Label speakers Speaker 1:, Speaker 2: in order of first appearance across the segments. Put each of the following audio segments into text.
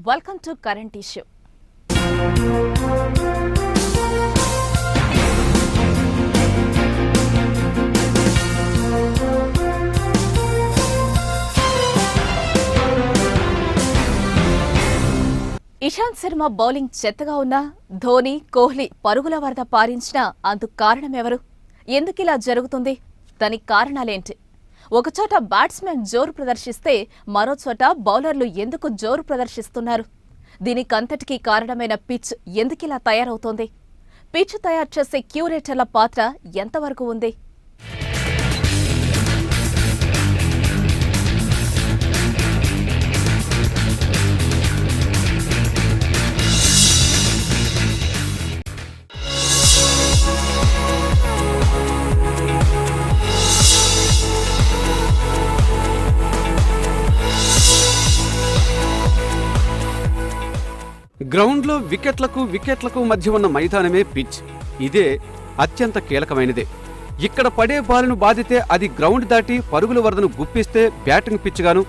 Speaker 1: Welcome to Current Issue. Ishant Sharma bowling చెత్తగా ఉన్నా ధోని, కోహ్లీ పరుగుల వరద పారించినా అందుకు కారణమెవరు? ఎందుకిలా జరుగుతుంది? దానికి కారణాలేంటి? ఒకచోట బ్యాట్స్మెన్ జోరు ప్రదర్శిస్తే మరోచోట బౌలర్లు ఎందుకు జోరు ప్రదర్శిస్తున్నారు? దీనికంతటికీ కారణమైన పిచ్ ఎందుకిలా తయారవుతోంది? పిచ్ తయారు చేసే క్యూరేటర్ల పాత్ర ఎంతవరకు ఉంది?
Speaker 2: గ్రౌండ్లో వికెట్లకు మధ్య ఉన్న మైదానమే పిచ్. ఇదే అత్యంత కీలకమైనది. ఇక్కడ పడే బాలును బాధితే అది గ్రౌండ్ దాటి పరుగుల వరదను గుప్పిస్తే బ్యాటింగ్ పిచ్ గాను,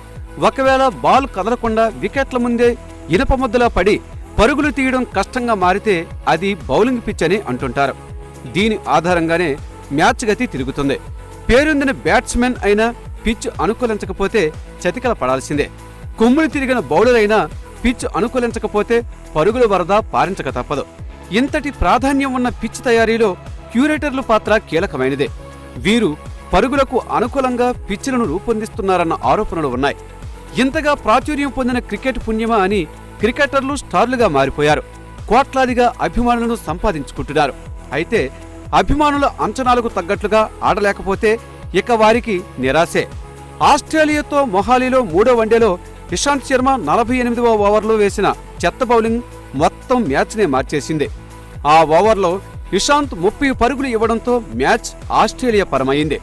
Speaker 2: ఒకవేళ బాల్ కదలకుండా వికెట్ల ముందే ఇనప ముద్దలా పడి పరుగులు తీయడం కష్టంగా మారితే అది బౌలింగ్ పిచ్ అని అంటుంటారు. దీని ఆధారంగానే మ్యాచ్ గతి తిరుగుతుంది. పేరొందిన బ్యాట్స్మెన్ అయినా పిచ్ అనుకూలించకపోతే చతికల పడాల్సిందే. కొమ్ములు తిరిగిన బౌలర్ అయినా పిచ్ అనుకూలించకపోతే పరుగుల వరద పారించక తప్పదు. ఇంతటి ప్రాధాన్యం ఉన్న పిచ్ తయారీలో క్యూరేటర్ల పాత్ర కీలకమైనదే. వీరు పరుగులకు అనుకూలంగా పిచ్లను రూపొందిస్తున్నారన్న ఆరోపణలు ఉన్నాయి. ఇంతగా ప్రాచుర్యం పొందిన క్రికెట్ పుణ్యమా అని క్రికెటర్లు స్టార్లుగా మారిపోయారు. కోట్లాదిగా అభిమానులను సంపాదించుకుంటున్నారు. అయితే అభిమానుల అంచనాలకు తగ్గట్లుగా ఆడలేకపోతే ఇక వారికి నిరాశే. ఆస్ట్రేలియాతో మొహాలీలో 3వ వన్డేలో ఇషాంత్ శర్మ 48వ ఓవర్లో వేసిన చెత్త బౌలింగ్ మొత్తం మ్యాచ్నే మార్చేసింది. ఆ ఓవర్లో ఇషాంత్ 30 పరుగులు ఇవ్వడంతో మ్యాచ్ ఆస్ట్రేలియా పరమైంది.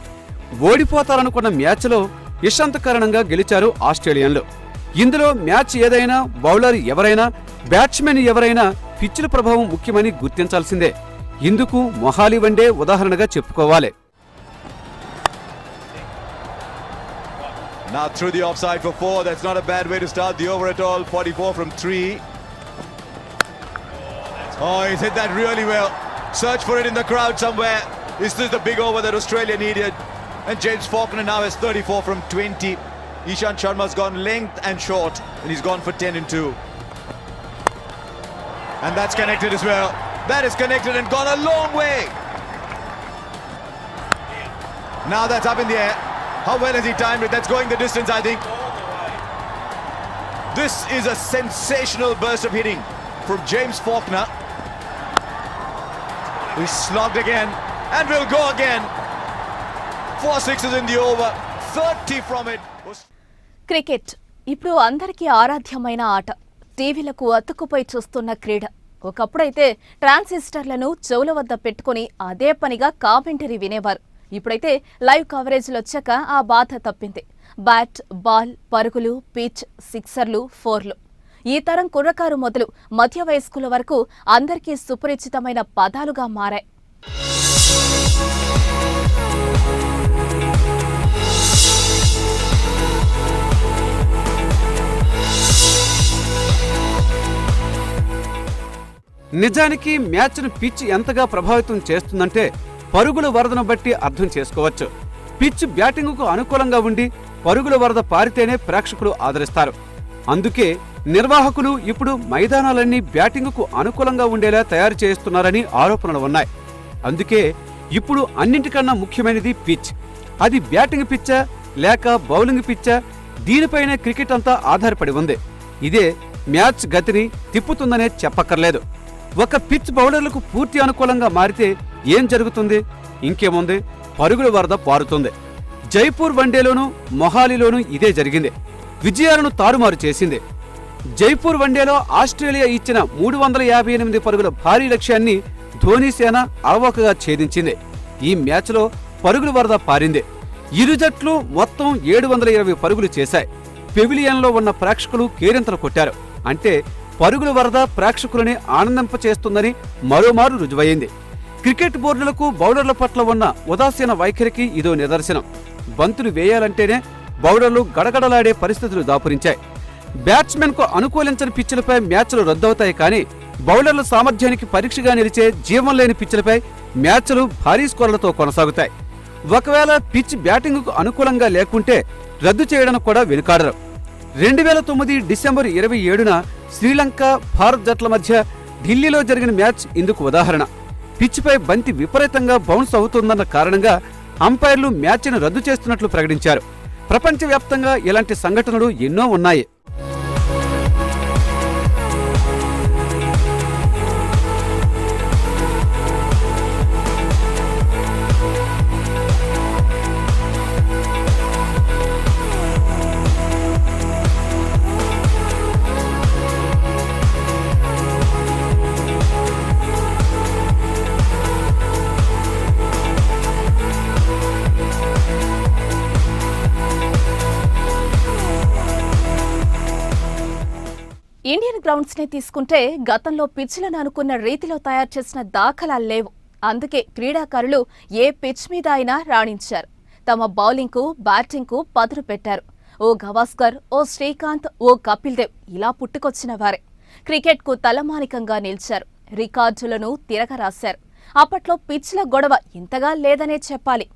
Speaker 2: ఓడిపోతారనుకున్న మ్యాచ్లో ఇషాంత్ కారణంగా గెలిచారు ఆస్ట్రేలియన్లు. ఇందులో మ్యాచ్ ఏదైనా, బౌలర్ ఎవరైనా, బ్యాట్స్మెన్ ఎవరైనా పిచ్ల ప్రభావం ముఖ్యమని గుర్తించాల్సిందే. ఇందుకు మొహాలీ వన్డే ఉదాహరణగా చెప్పుకోవాలి.
Speaker 3: Now through the offside for 4. That's not a bad way to start the over at all. 44 from 3. Oh, he's hit that really well. Search for it in the crowd somewhere. Is this the big over that Australia needed? And James Faulkner now has 34 from 20. Ishant Sharma's gone length and short, and he's gone for 10 and 2. And that's connected as well. That is connected and gone a long way. Now that's up in the air. How well has he timed it? That's going the distance, I think. This is a sensational burst of hitting from James Faulkner. He's slogged again and will go again. 4 sixes in the over. 30 from it.
Speaker 1: Cricket ఇప్పుడు అందరికీ ఆరాధ్యమైన ఆట. టీవీలకు అతుక్కుపోయి చూస్తున్న క్రీడ. ఒకప్పుడైతే ట్రాన్సిస్టర్లను చెవుల వద్ద పెట్టుకుని అదే పనిగా కామెంటరీ వినేవారు. ఇప్పుడైతే లైవ్ కవరేజ్లు వచ్చాక ఆ బాధ తప్పింది. బ్యాట్, బాల్, పరుగులు, పిచ్, సిక్సర్లు, ఫోర్లు. ఈ తరం కుర్రకారు మొదలు మధ్య వయస్కుల వరకు అందరికీ సుపరిచితమైన పదాలుగా మారాయి.
Speaker 2: నిజానికి మ్యాచ్ను పిచ్ ఎంతగా ప్రభావితం చేస్తుందంటే పరుగుల వరదను బట్టి అర్థం చేసుకోవచ్చు. పిచ్ బ్యాటింగుకు అనుకూలంగా ఉండి పరుగుల వరద పారితేనే ప్రేక్షకులు ఆదరిస్తారు. అందుకే నిర్వాహకులు ఇప్పుడు మైదానాలన్నీ బ్యాటింగుకు అనుకూలంగా ఉండేలా తయారు చేస్తున్నారని ఆరోపణలు ఉన్నాయి. అందుకే ఇప్పుడు అన్నింటికన్నా ముఖ్యమైనది పిచ్. అది బ్యాటింగ్ పిచ్చా లేక బౌలింగ్ పిచ్చా, దీనిపైనే క్రికెట్ అంతా ఆధారపడి ఉంది. ఇదే మ్యాచ్ గతిని తిప్పుతుందనే చెప్పక్కర్లేదు. ఒక పిచ్ బౌలర్లకు పూర్తి అనుకూలంగా మారితే ఏం జరుగుతుంది? ఇంకేముంది, పరుగుల వరద పారుతుంది. జైపూర్ వన్డేలోనూ మొహాలీలోనూ ఇదే జరిగింది. విజయాలను తారుమారు చేసింది. జైపూర్ వన్డేలో ఆస్ట్రేలియా ఇచ్చిన 358 పరుగుల భారీ లక్ష్యాన్ని ధోని సేన అలవోకగా ఛేదించింది. ఈ మ్యాచ్లో పరుగుల వరద పారింది. ఇరు జట్లు మొత్తం 720 పరుగులు చేశాయి. పెవిలియన్లో ఉన్న ప్రేక్షకులు కేరింతలు కొట్టారు. అంటే పరుగుల వరద ప్రేక్షకులని ఆనందింపచేస్తుందని మరోమారు రుజువైంది. క్రికెట్ బోర్డులకు బౌలర్ల పట్ల ఉన్న ఉదాసీన వైఖరికి ఇదో నిదర్శనం. బంతులు వేయాలంటేనే బౌలర్లు గడగడలాడే పరిస్థితులు దాపురించాయి. బ్యాట్స్మెన్కు అనుకూలించని పిచ్చులపై మ్యాచ్లు రద్దవుతాయి, కానీ బౌలర్ల సామర్థ్యానికి పరీక్షగా నిలిచే జీవం లేని పిచ్చులపై మ్యాచ్లు భారీ స్కోర్లతో కొనసాగుతాయి. ఒకవేళ పిచ్ బ్యాటింగ్కు అనుకూలంగా లేకుంటే రద్దు చేయడానికి కూడా వెనుకాడరు. 2009 డిసెంబర్ 27న శ్రీలంక, భారత్ జట్ల మధ్య ఢిల్లీలో జరిగిన మ్యాచ్ ఇందుకు ఉదాహరణ. పిచ్పై బంతి విపరీతంగా బౌన్స్ అవుతుందన్న కారణంగా అంపైర్లు మ్యాచ్ను రద్దు చేస్తున్నట్లు ప్రకటించారు. ప్రపంచవ్యాప్తంగా ఇలాంటి సంఘటనలు ఎన్నో ఉన్నాయి.
Speaker 1: ఇండియన్ గ్రౌండ్స్ ని తీసుకుంటే గతంలో పిచ్లను అనుకున్న రీతిలో తయారు చేసిన దాఖలాలు లేవు. అందుకే క్రీడాకారులు ఏ పిచ్ మీద అయినా రాణించారు. తమ బౌలింగ్ కు, బ్యాటింగ్ కు పదును పెట్టారు. ఓ గవాస్కర్, ఓ శ్రీకాంత్, ఓ కపిల్ దేవ్ ఇలా పుట్టుకొచ్చిన వారే క్రికెట్ కు తలమానికంగా నిలిచారు. రికార్డులను తిరగరాశారు. అప్పట్లో పిచ్ల గొడవ ఇంతగా లేదనే చెప్పాలి.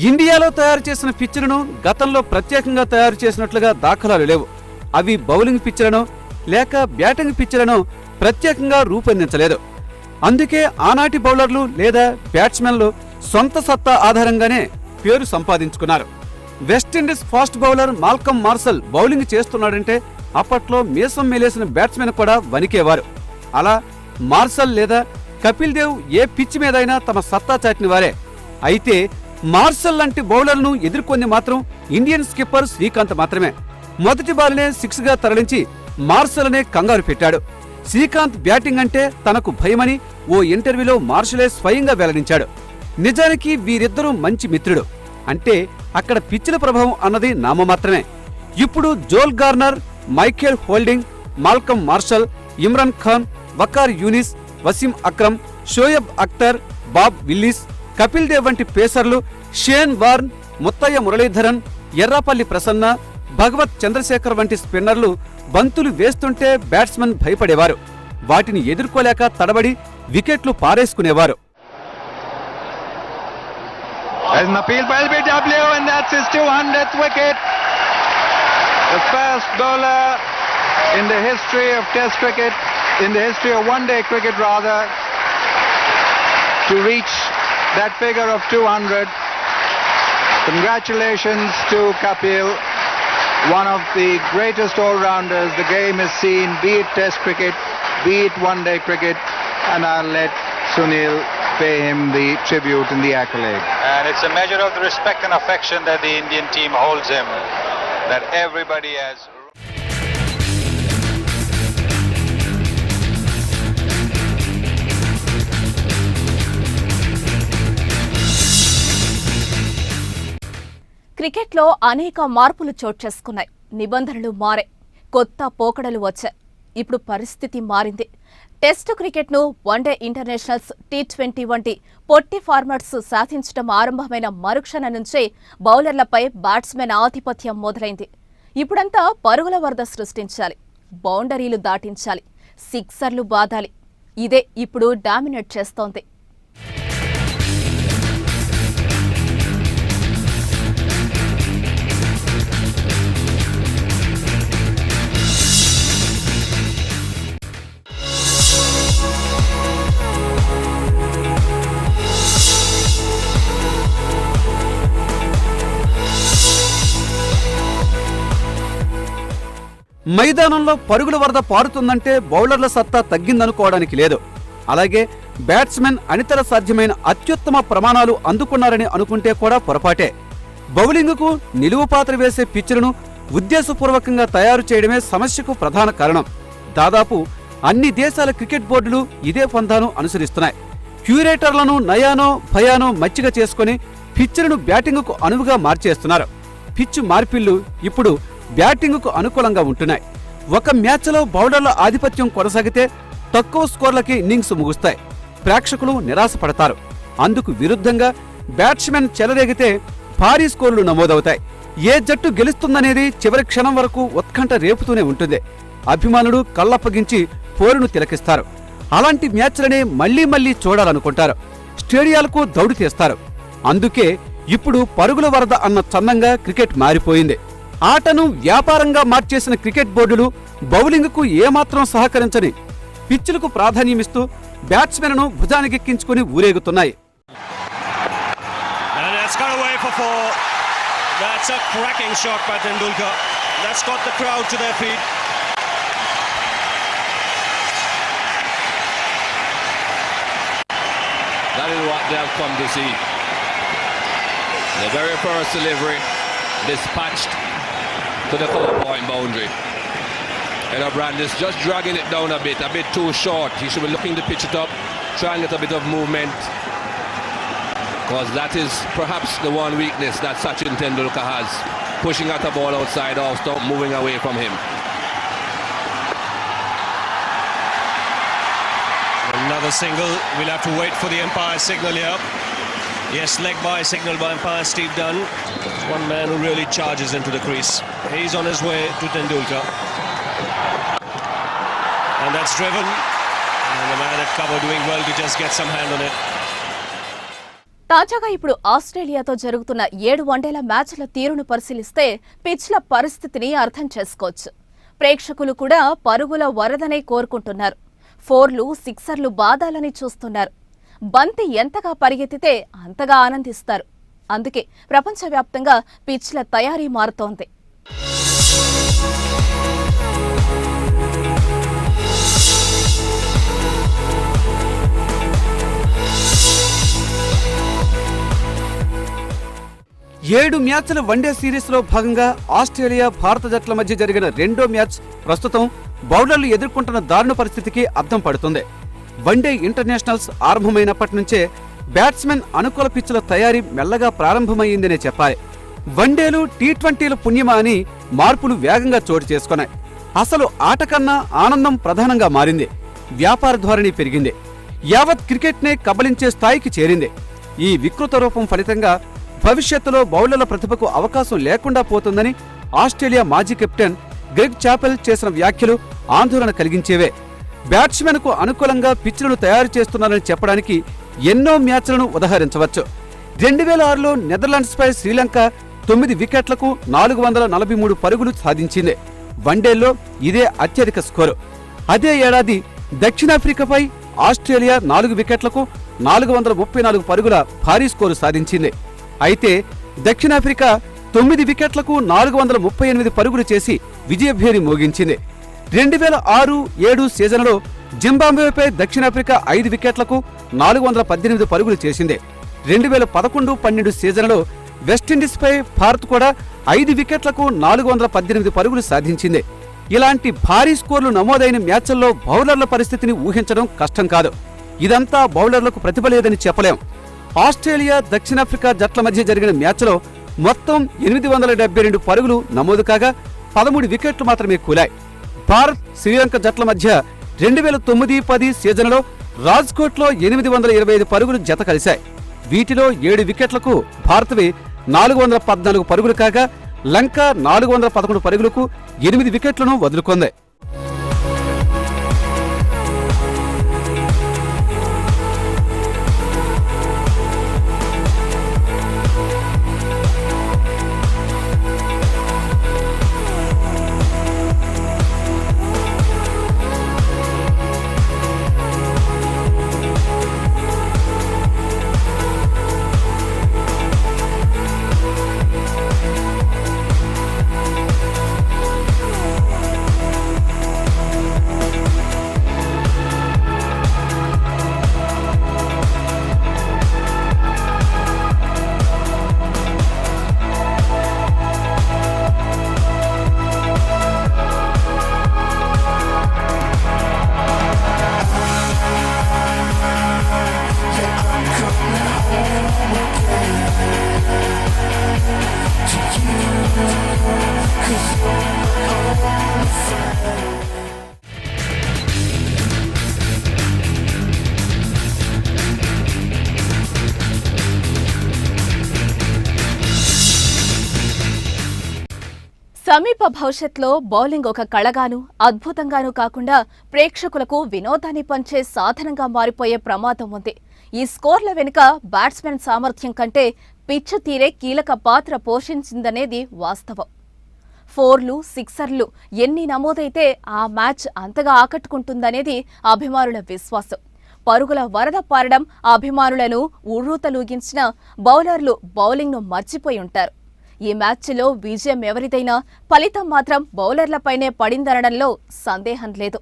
Speaker 2: ఇండియాలో తయారు చేసిన పిచ్లను గతంలో ప్రత్యేకంగా తయారు చేసినట్లుగా దాఖలాలు లేవు. అవి బౌలింగ్ పిచ్లను లేక బ్యాటింగ్ పిచ్లను ప్రత్యేకంగా రూపొందించలేదు. అందుకే ఆనాటి బౌలర్లు లేదా బ్యాట్స్మెన్లు సొంత సత్తా ఆధారంగానే పేరు సంపాదించుకున్నారు. West Indies fast bowler Malcolm Marshall bowling చేస్తున్నాడంటే అప్పట్లో మీసం మేలేసిన బ్యాట్స్మెన్ కూడా వణికేవారు. అలా మార్షల్ లేదా కపిల్ దేవ్ ఏ పిచ్ మీదైనా తమ సత్తా చాటిన వారే. అయితే మార్షల్ లాంటి బౌలర్ను ఎదుర్కొంది మాత్రం ఇండియన్ స్కిప్పర్ శ్రీకాంత్ మాత్రమే. మొదటి బాల్నే 6గా తరలించి మార్షల్నే కంగారు పెట్టాడు. శ్రీకాంత్ బ్యాటింగ్ అంటే తనకు భయమని ఓ ఇంటర్వ్యూలో మార్షలే స్వయంగా వెల్లడించాడు. నిజానికి వీరిద్దరూ మంచి మిత్రుడు. అంటే అక్కడ పిచ్చిన ప్రభావం అన్నది నామమాత్రమే. ఇప్పుడు Joel Garner, Michael Holding, Malcolm Marshall, Imran Khan, Waqar Younis, Wasim Akram, Shoaib Akhtar, Bob Willis, Kapil Dev వంటి పేసర్లు, షేన్ వార్న్, ముత్తయ్య మురళీధరన్, ఎర్రాపల్లి ప్రసన్న, భగవత్ చంద్రశేఖర్ వంటి స్పిన్నర్లు బంతులు వేస్తుంటే బ్యాట్స్మెన్ భయపడేవారు. వాటిని ఎదుర్కోలేక తడబడి వికెట్లు పారేసుకునేవారు.
Speaker 4: that figure of 200. Congratulations to Kapil, one of the greatest all-rounders the game has seen, be it Test cricket, be it one-day cricket, and I'll let Sunil pay him the tribute and the accolade.
Speaker 5: And it's a measure of the respect and affection that the Indian team holds him, that everybody has.
Speaker 1: క్రికెట్లో అనేక మార్పులు చోటు చేసుకున్నాయి. నిబంధనలు మారాయి. కొత్త పోకడలు వచ్చాయి. ఇప్పుడు పరిస్థితి మారింది. టెస్టు క్రికెట్ను, వన్డే ఇంటర్నేషనల్స్, T20 వంటి పొట్టి ఫార్మాట్స్ సాధించడం ఆరంభమైన మరుక్షణం నుంచే బౌలర్లపై బ్యాట్స్మెన్ ఆధిపత్యం మొదలైంది. ఇప్పుడంతా పరుగుల వరద సృష్టించాలి, బౌండరీలు దాటించాలి, సిక్సర్లు బాదాలి. ఇదే ఇప్పుడు డామినేట్ చేస్తోంది.
Speaker 2: మైదానంలో పరుగుల వరద పారుతుందంటే బౌలర్ల సత్తా తగ్గిందనుకోవడానికి లేదు. అలాగే బ్యాట్స్మెన్ అనితర సాధ్యమైన అత్యుత్తమ ప్రమాణాలు అందుకున్నారని అనుకుంటే కూడా పొరపాటే. బౌలింగుకు నిలువు పాత్ర వేసే పిచ్లను ఉద్దేశపూర్వకంగా తయారు చేయడమే సమస్యకు ప్రధాన కారణం. దాదాపు అన్ని దేశాల క్రికెట్ బోర్డులు ఇదే పంథాను అనుసరిస్తున్నాయి. క్యూరేటర్లను నయానో భయానో మచ్చిక చేసుకుని పిచ్లను బ్యాటింగుకు అనువుగా మార్చేస్తున్నారు. పిచ్ మార్పిళ్లు ఇప్పుడు బ్యాటింగుకు అనుకూలంగా ఉంటున్నాయి. ఒక మ్యాచ్లో బౌలర్ల ఆధిపత్యం కొనసాగితే తక్కువ స్కోర్లకి ఇన్నింగ్స్ ముగుస్తాయి. ప్రేక్షకులు నిరాశపడతారు. అందుకు విరుద్ధంగా బ్యాట్స్మెన్ చెలరేగితే భారీ స్కోర్లు నమోదవుతాయి. ఏ జట్టు గెలుస్తుందనేది చివరి క్షణం వరకు ఉత్కంఠ రేపుతూనే ఉంటుంది. అభిమానులు కళ్లప్పగించి పోరును తిలకిస్తారు. అలాంటి మ్యాచ్లనే మళ్లీ మళ్లీ చూడాలనుకుంటారు. స్టేడియాలకు దౌడు తీస్తారు. అందుకే ఇప్పుడు పరుగుల వరద అన్న చందంగా క్రికెట్ మారిపోయింది. ఆటను వ్యాపారంగా మార్చేసిన క్రికెట్ బోర్డులు బౌలింగ్కు ఏమాత్రం సహకరించని పిచ్చులకు ప్రాధాన్యమిస్తూ బ్యాట్స్మెన్ను భుజానికెక్కించుకుని ఊరేగుతున్నాయి.
Speaker 6: That's a cracking shot by Tendulkar. That's got the crowd to their feet.
Speaker 7: That is what they have come to see. The very first delivery dispatched to the 4-point boundary. Brandis just dragging it down a bit too short. He should be looking to pitch it up, try and get a bit of movement. Because that is perhaps the one weakness that Sachin Tendulkar has. Pushing at the ball outside off stump, moving away from him.
Speaker 6: Another single. We'll have to wait for the umpire signal here. Yes, leg by signal by umpire Steve Dunn. One man who really charges into the crease. He's on his way to Tendulkar. And that's driven. And the man at cover doing well to just get some hand on it.
Speaker 1: తాజాగా ఇప్పుడు ఆస్ట్రేలియాతో జరుగుతున్న 7 వన్డేల మ్యాచ్ల తీరును పరిశీలిస్తే పిచ్ల పరిస్థితిని అర్థం చేసుకోవచ్చు. ప్రేక్షకులు కూడా పరుగుల వరదనే కోరుకుంటున్నారు. 4లు 6ర్లు బాదాలని చూస్తున్నారు. బంతి ఎంతగా పరిగెత్తితే అంతగా ఆనందిస్తారు. అందుకే ప్రపంచవ్యాప్తంగా పిచ్ల తయారీ మారుతోంది.
Speaker 2: ఏడు మ్యాచ్ల వన్డే సిరీస్లో భాగంగా ఆస్ట్రేలియా భారత జట్ల మధ్య జరిగిన రెండో మ్యాచ్ ప్రస్తుతం బౌలర్లు ఎదుర్కొంటున్న దారుణ పరిస్థితికి అద్దం పడుతుంది. వన్డే ఇంటర్నేషనల్స్ ఆరంభమైనప్పటి నుంచే బ్యాట్స్మెన్ అనుకూల పిచ్చుల తయారీ మెల్లగా ప్రారంభమైందనే చెప్పాలి. వన్డేలు టీ20ల పుణ్యమా అని మార్పులు వేగంగా చోటు చేసుకున్నాయి. అసలు ఆట కన్నా ఆనందం ప్రధానంగా మారింది. వ్యాపార ధోరణి పెరిగింది. యావత్ క్రికెట్నే కబలించే స్థాయికి చేరింది. ఈ వికృత రూపం ఫలితంగా భవిష్యత్తులో బౌలర్ల ప్రతిభకు అవకాశం లేకుండా పోతుందని ఆస్ట్రేలియా మాజీ కెప్టెన్ గ్రెగ్ చాపెల్ చేసిన వ్యాఖ్యలు ఆందోళన కలిగించేవే. బ్యాట్స్మెన్కు అనుకూలంగా పిచ్లను తయారు చేస్తున్నారని చెప్పడానికి ఎన్నో మ్యాచ్లను ఉదహరించవచ్చు. 2006లో నెదర్లాండ్స్పై శ్రీలంక 9 వికెట్లకు 443 పరుగులు సాధించింది. వన్డేల్లో ఇదే అత్యధిక స్కోరు. అదే ఏడాది దక్షిణాఫ్రికాపై ఆస్ట్రేలియా 4 వికెట్లకు 434 పరుగుల భారీ స్కోరు సాధించింది. అయితే దక్షిణాఫ్రికా 9 వికెట్లకు 438 పరుగులు చేసి విజయభేరి మోగించింది. 2006-07 సీజన్లో జింబాబ్వేపై దక్షిణాఫ్రికా 5 వికెట్లకు 418 పరుగులు చేసింది. 2011-12 సీజన్లో వెస్టిండీస్పై భారత్ కూడా 5 వికెట్లకు 418 పరుగులు సాధించింది. ఇలాంటి భారీ స్కోర్లు నమోదైన మ్యాచ్ల్లో బౌలర్ల పరిస్థితిని ఊహించడం కష్టం కాదు. ఇదంతా బౌలర్లకు ప్రతిభ లేదని చెప్పలేం. ఆస్ట్రేలియా దక్షిణాఫ్రికా జట్ల మధ్య జరిగిన మ్యాచ్లో మొత్తం 872 పరుగులు నమోదు కాగా 13 వికెట్లు మాత్రమే కూలాయి. భారత్ శ్రీలంక జట్ల మధ్య 2009-10 సీజన్లో రాజ్కోట్లో 825 పరుగులు జత కలిశాయి. వీటిలో 7 వికెట్లకు భారత్వి 414 పరుగులు కాగా లంక 411 పరుగులకు 8 వికెట్లను వదులుకుంది.
Speaker 1: సమీప భవిష్యత్తులో బౌలింగ్ ఒక కళగాను అద్భుతంగానూ కాకుండా ప్రేక్షకులకు వినోదాన్ని పంచే సాధనంగా మారిపోయే ప్రమాదం ఉంది. ఈ స్కోర్ల వెనుక బ్యాట్స్మెన్ సామర్థ్యం కంటే పిచ్ తీరే కీలక పాత్ర పోషించిందనేది వాస్తవం. 4లు, 6ర్లు ఎన్ని నమోదైతే ఆ మ్యాచ్ అంతగా ఆకట్టుకుంటుందనేది అభిమానుల విశ్వాసం. పరుగుల వరద పారడం అభిమానులను ఉర్రూతలూగించిన బౌలర్లు బౌలింగ్ను మర్చిపోయి ఉంటారు. ఈ మ్యాచ్లో విజయం ఎవరిదైనా ఫలితం మాత్రం బౌలర్లపైనే పడిందనడంలో సందేహం లేదు.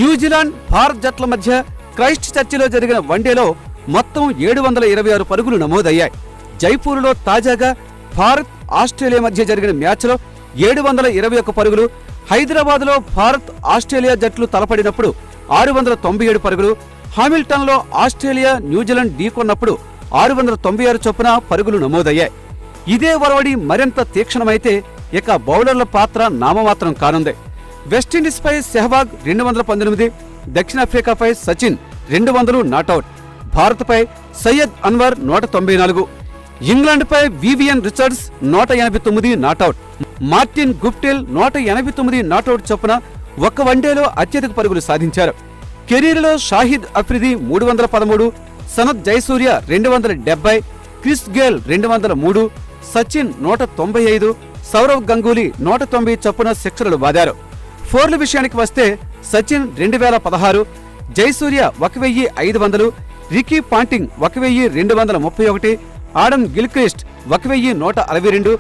Speaker 2: న్యూజిలాండ్, భారత్ జట్ల మధ్య క్రైస్ట్ చర్చిలో జరిగిన వన్డేలో మొత్తం 726 పరుగులు నమోదయ్యాయి. జైపూర్లో తాజాగా భారత్, ఆస్ట్రేలియా మధ్య జరిగిన మ్యాచ్లో 721 పరుగులు, హైదరాబాద్లో భారత్, ఆస్ట్రేలియా జట్లు తలపడినప్పుడు 697 పరుగులు, హామిల్టన్లో ఆస్ట్రేలియా, న్యూజిలాండ్ ఢీకొన్నప్పుడు 696 చొప్పున పరుగులు నమోదయ్యాయి. ఇదే వరవడి మరింత తీక్షణమైతే ఇక బౌలర్ల పాత్ర నామమాత్రం కానుంది. వెస్టిండీస్పై సెహ్వాగ్ 219, దక్షిణాఫ్రికాపై సచిన్ 200 నాటౌట్, భారత్పై సయ్యద్ అన్వర్ 194, ఇంగ్లాండ్పై Vivian Richards 189 not out, Martin Guptill 189 not out చొప్పున ఒక్క వన్డేలో అత్యధిక పరుగులు సాధించారు. కెరీర్లో షాహిద్ అఫ్రిది 313, సనత్ జయసూర్య 270, క్రిస్ గేల్ 203, సచిన్ 195, సౌరవ్ గంగూలీ 190 చొప్పున సిక్సర్లు బాదారు. 4ల విషయానికి వస్తే Sachin 2016, Jayasuriya 1500, Ricky Ponting 1231, Adam Gilchrist 1162,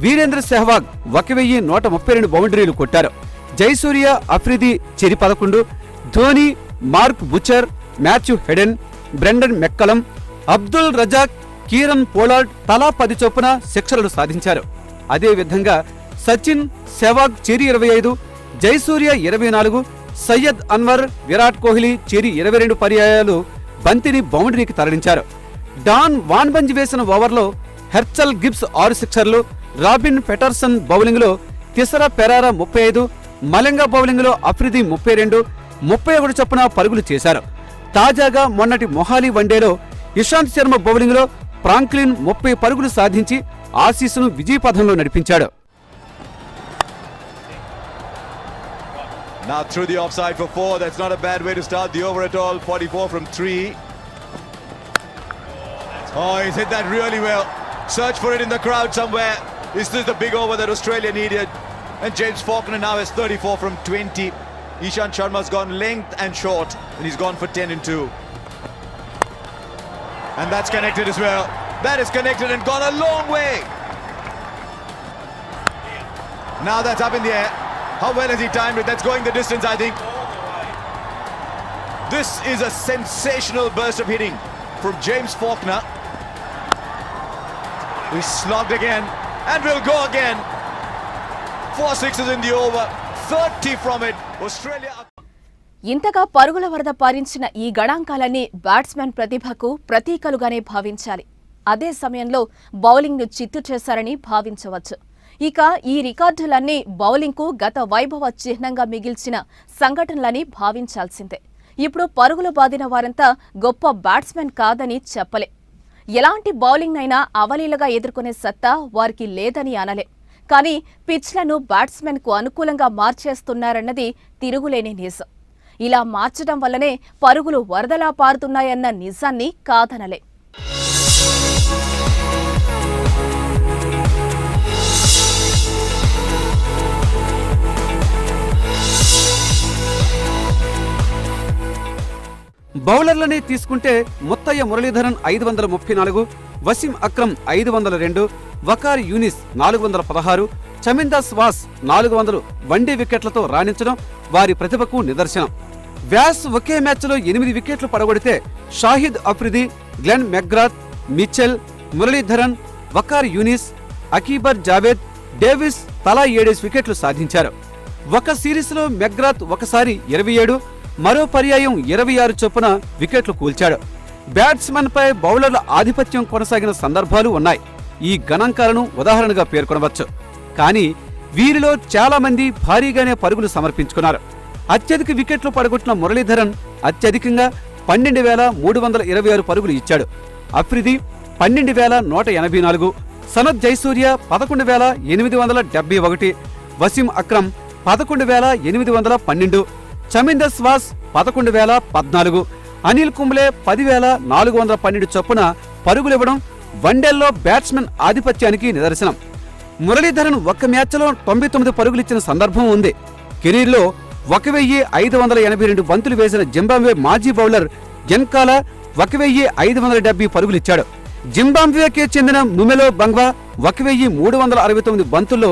Speaker 2: Virender Sehwag 1132 బౌండరీలు కొట్టారు. జయసూర్య, అఫ్రిది చెరి 11, Dhoni, Mark Butcher, Matthew Hayden, Brendon McCullum, Abdul Razzaq, Kieron Pollard తలా 10 చొప్పున సిక్సర్లు సాధించారు. అదేవిధంగా సచిన్, సెహ్వాగ్ చెరి 25, జయసూర్య 24, సయ్యద్ అన్వర్, విరాట్ కోహ్లీ చెరి 22 పర్యాయాలు బంతిని బౌండరీకి తరలించారు. డాన్ వాన్బంజ్ వేసిన ఓవర్లో హెర్చల్ గిబ్స్ 6 సిక్సర్లు, రాబిన్ పెటర్సన్ బౌలింగ్లో తిసరా పెరారా 35, మలింగా బౌలింగ్లో అఫ్రిది 32, 31 చొప్పున పరుగులు చేశారు. తాజాగా మొన్నటి మొహాలీ వన్డేలో ఇషాంత్ శర్మ బౌలింగ్లో ఫ్రాంక్లిన్ 30 పరుగులు సాధించి ఆసీస్ను విజయపథంలో నడిపించాడు.
Speaker 3: Now through the offside for 4. That's not a bad way to start the over at all. 44 from 3. Oh, he's hit that really well. Search for it in the crowd somewhere. Is this the big over that Australia needed? And James Faulkner now has 34 from 20. Ishant Sharma's gone length and short, and he's gone for 10 and 2. And that's connected as well. That is connected and gone a long way. Now that's up in the air. How well has he timed it? That's going the distance, I think. This is a sensational burst of hitting from James Faulkner. He's slogged again and will go again. 4 sixes in the over. 30 from it. Australia.
Speaker 1: ఇంతగా పరుగుల వరద పారించిన ఈ గణాంకాలన్నీ batsmen ప్రతిభకు ప్రతీకలుగానే భావించాలి. అదే సమయంలో బౌలింగ్ను చిత్తు చేశారని భావించవచ్చు. ఇక ఈ రికార్డులన్నీ బౌలింగ్కు గత వైభవ చిహ్నంగా మిగిల్చిన సంఘటనలని భావించాల్సిందే. ఇప్పుడు పరుగులు బాదిన వారంతా గొప్ప బ్యాట్స్మెన్ కాదని చెప్పలే. ఎలాంటి బౌలింగ్నైనా అవలీలగా ఎదుర్కొనే సత్తా వారికి లేదని అనలే. కానీ పిచ్లను బ్యాట్స్మెన్కు అనుకూలంగా మార్చేస్తున్నారన్నది తిరుగులేని నిజం. ఇలా మార్చడం వల్లనే పరుగులు వరదలా పారుతున్నాయన్న నిజాన్ని కాదనలే.
Speaker 2: బౌలర్లనే తీసుకుంటే ముత్తయ్య మురళీధరన్ 534, వసీం అక్రమ్ 502, వకార్ యూనిస్ 416, చమిందాస్ వాస్ 400 వన్డే వికెట్లతో రాణించడం వారి ప్రతిభకు నిదర్శనం. వ్యాస్ ఒకే మ్యాచ్లో 8 వికెట్లు పడగొడితే Shahid Afridi, Glenn McGrath, Mitchell, Muralitharan, Waqar Younis, Aaqib Javed, Davis తలా 7 వికెట్లు సాధించారు. ఒక సిరీస్లో మెక్గ్రాత్ ఒకసారి 27, మరో పర్యాయం 26 చొప్పున వికెట్లు కూల్చాడు. బ్యాట్స్మెన్పై బౌలర్ల ఆధిపత్యం కొనసాగిన సందర్భాలు ఉన్నాయి. ఈ గణాంకాలను ఉదాహరణగా పేర్కొనవచ్చు. కానీ వీరిలో చాలా మంది భారీగానే పరుగులు సమర్పించుకున్నారు. అత్యధిక వికెట్లు పడగొట్టిన మురళీధరన్ అత్యధికంగా 12,326 పరుగులు ఇచ్చాడు. అఫ్రిది 12,184, సనత్ జైసూర్య 11,871, వసీం అక్రమ్ 11,812, చమిందర్ స్వాస్ 11,014, అనిల్ కుంబ్లే 10,412 చొప్పున పరుగులివ్వడం వన్డేల్లో బ్యాట్స్మెన్ ఆధిపత్యానికి నిదర్శనం. మురళీధరన్ ఒక్క మ్యాచ్లో 99 పరుగులిచ్చిన సందర్భం ఉంది. కెరీర్లో 1,582 బంతులు వేసిన జింబాబ్వే మాజీ బౌలర్ జన్కాలా 1,570 పరుగులిచ్చాడు. జింబాబ్వేకే చెందిన నుమెలో బంగ్వా 1,369 బంతుల్లో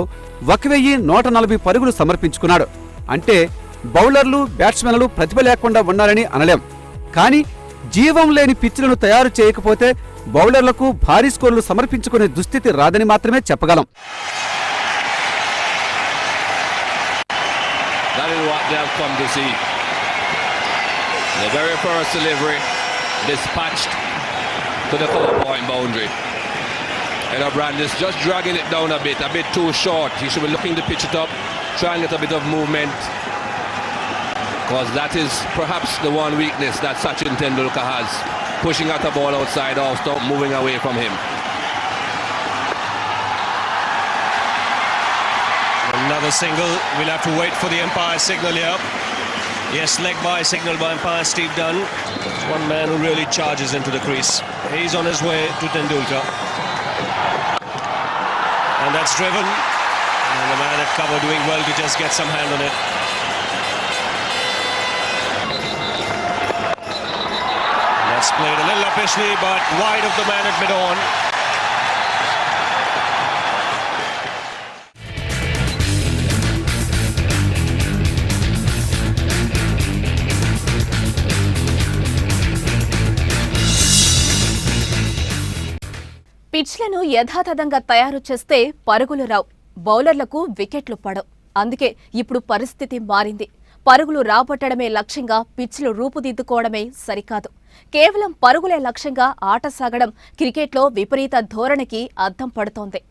Speaker 2: 1,140 పరుగులు సమర్పించుకున్నాడు. అంటే బౌలర్లు బ్యాట్స్మెన్లు ప్రతిభ లేకుండా ఉన్నారని అనలేం. కానీ జీవం లేని పిచ్లను తయారు చేయకపోతే బౌలర్లకు భారీ స్కోర్లు సమర్పించుకునే దుస్థితి రాదని మాత్రమే చెప్పగలం.
Speaker 7: That is what they have come to see. The very first delivery dispatched to the cover point boundary. And Brandis just dragging it down a bit too short. He should be looking to pitch it up, trying to get a bit of movement. Because that is perhaps the one weakness that Sachin Tendulkar has. Pushing out the ball outside off stump, moving away from him.
Speaker 6: Another single. We'll have to wait for the umpire signal here. Yes, leg by signal by umpire Steve Dunn. One man who really charges into the crease. He's on his way to Tendulkar. And that's driven. And the man at cover doing well to just get some hand on it. That's played a little uppishly, but wide of the man at mid-on.
Speaker 1: పిచ్లను యథాతథంగా తయారు చేస్తే పరుగులు రావు, బౌలర్లకు వికెట్లు పడవు. అందుకే ఇప్పుడు పరిస్థితి మారింది. పరుగులు రాబట్టడమే లక్ష్యంగా పిచ్లు రూపుదిద్దుకోవడమే సరికాదు. కేవలం పరుగులే లక్ష్యంగా ఆట సాగడం క్రికెట్లో విపరీత ధోరణికి అద్దం పడుతోంది.